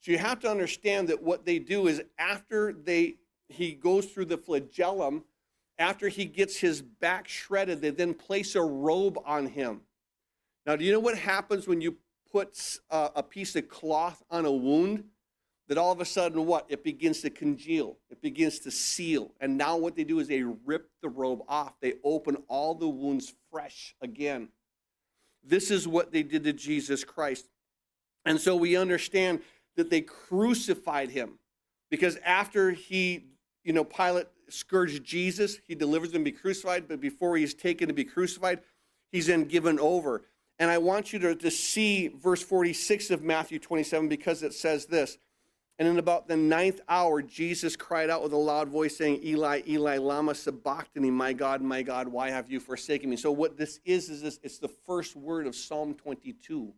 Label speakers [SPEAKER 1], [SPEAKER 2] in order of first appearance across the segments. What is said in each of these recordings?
[SPEAKER 1] So you have to understand that what they do is after he goes through the flagellum, after he gets his back shredded, they then place a robe on him. Now, do you know what happens when you put a piece of cloth on a wound? That all of a sudden, what? It begins to congeal. It begins to seal. And now what they do is they rip the robe off. They open all the wounds fresh again. This is what they did to Jesus Christ. And so we understand that they crucified him. Because after Pilate scourged Jesus, he delivers him to be crucified. But before he's taken to be crucified, he's then given over. And I want you to see verse 46 of Matthew 27 because it says this. And in about the 9th hour, Jesus cried out with a loud voice saying, Eli, Eli, lama sabachthani, my God, why have you forsaken me? So what this is this, it's the first word of Psalm 22.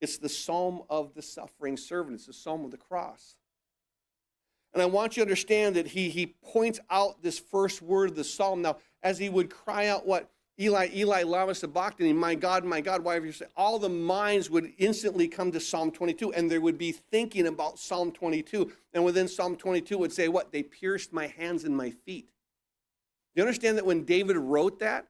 [SPEAKER 1] It's the psalm of the suffering servant. It's the psalm of the cross. And I want you to understand that he points out this first word of the psalm. Now, as he would cry out what? Eli, Eli, lama sabachthani, my God, why have you forsaken me? All the minds would instantly come to Psalm 22, and they would be thinking about Psalm 22. And within Psalm 22 would say what? They pierced my hands and my feet. You understand that when David wrote that,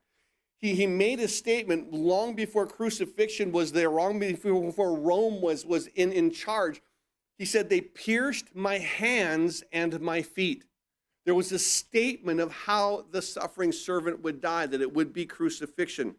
[SPEAKER 1] he made a statement long before crucifixion was there, long before Rome was in charge. He said, they pierced my hands and my feet. There was a statement of how the suffering servant would die, that it would be crucifixion.